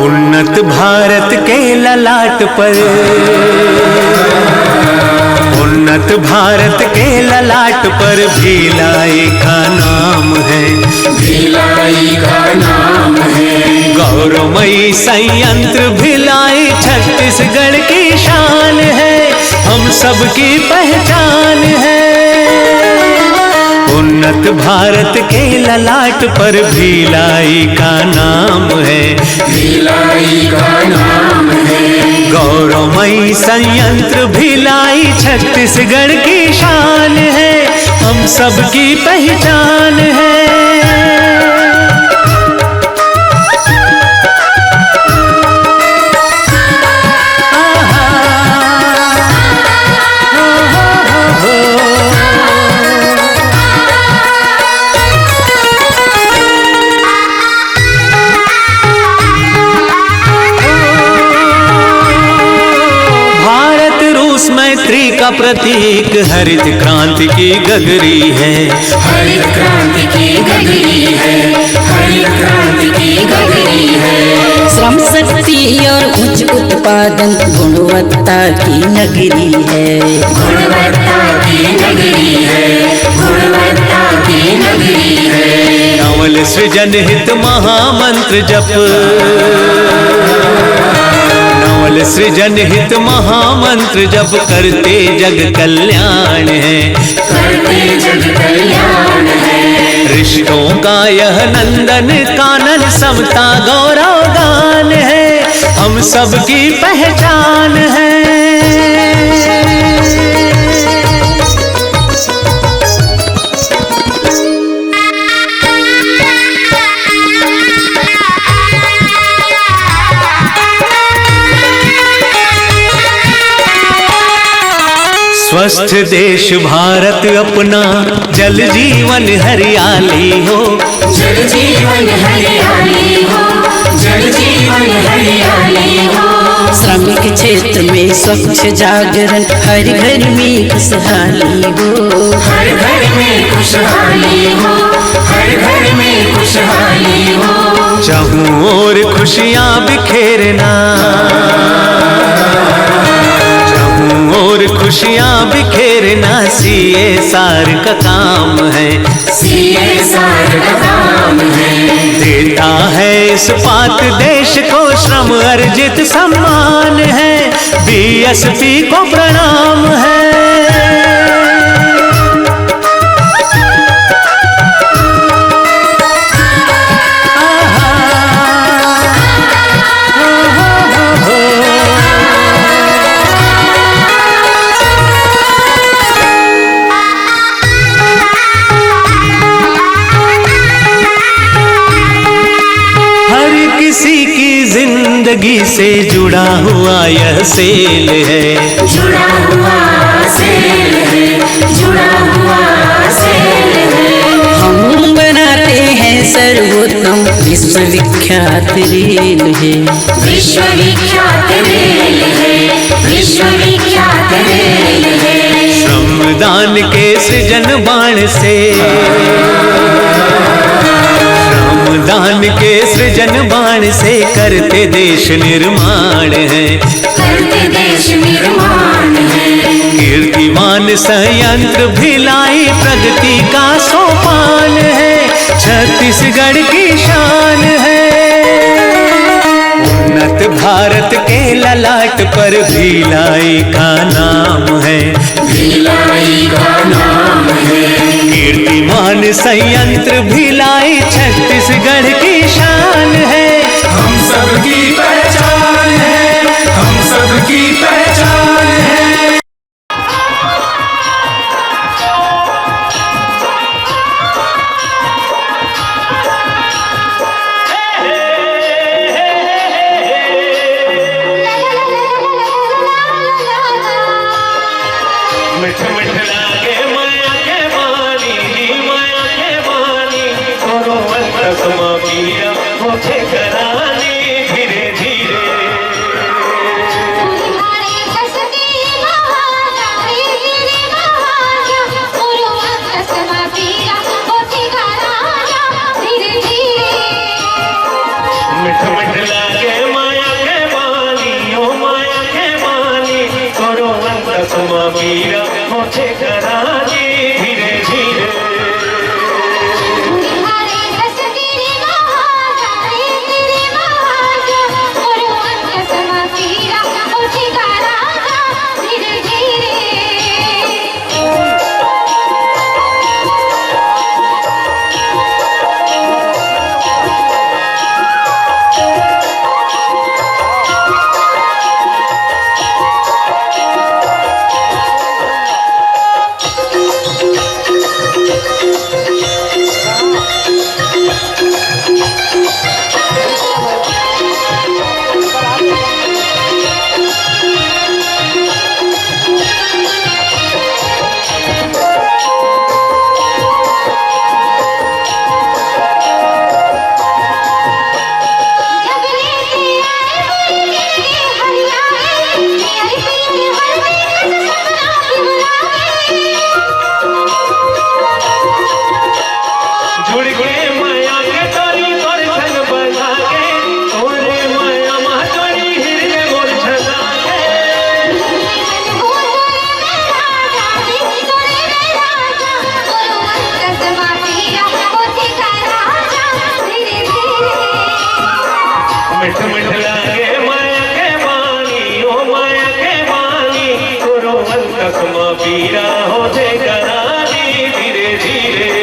उन्नत भारत के ललाट पर, उन्नत भारत के ललाट पर भिलाई का नाम है, भिलाई का नाम है। गौरवमयी संयंत्र भिलाई छत्तीसगढ़ की शान है, हम सबकी पहचान है। उन्नत भारत के ललाट पर भिलाई का नाम है, भिलाई का नाम है। गौरवमयी संयंत्र भिलाई छत्तीसगढ़ की शान है, हम सबकी पहचान है। मैत्री का प्रतीक हरित क्रांति की गगरी है, हरित क्रांति की गगरी है, हरित क्रांति की गगरी है। श्रम शक्ति और उच्च उत्पादन गुणवत्ता की नगरी है, गुणवत्ता की नगरी है, गुणवत्ता की नगरी है। नवल सृजन हित महामंत्र जप, नवल सृजन हित महामंत्र जप करते जग कल्याण है, करते जग कल्याण है। रिश्तों का यह नंदन कानन समता गौरव गान है, हम सबकी पहचान है। स्वस्थ देश भारत अपना, जल जीवन हरियाली हो, जल जीवन हरियाली हो, जल जीवन हरियाली हो। श्रमिक क्षेत्र में स्वच्छ जागरण, हर घर में खुशहाली हो, हर घर में खुशहाली हो, हर घर में खुशहाली हो। चाहूं और खुशियां बिखेरना, और खुशियां बिखेरना CSR का काम है, CSR का काम है। देता है इस पाक देश को श्रम अर्जित सम्मान है, BSP को प्रणाम है। किसी की जिंदगी से जुड़ा हुआ यह सेल है, जुड़ा हुआ सेल है, जुड़ा हुआ सेल है। हम बनाते हैं सर्वोत्तम विश्वविख्यात रेल है, विश्वविख्यात रेल है, विश्वविख्यात रेल है। श्रमदान के सृजन बाण से, दान के सृजन बाण से करते देश निर्माण है, करते देश निर्माण है। कीर्तिमान संयंत्र भिलाई प्रगति का सोपान है, छत्तीसगढ़ की शान है। उन्नत भारत के ललाट पर भिलाई का नाम है, भिलाई का नाम है। कीर्तिमान संयंत्र भिलाई छत्तीसगढ़ की शान है, हम सबकी पहचान है, हम सबकी पहचान है। मिठ मिठ लागे माया के वाणी, माया के वाणी, करो मन रसमा पिया होठे करानी, धीरे तकमा पीरा होते करानी धीरे धीरे।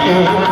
Thank you.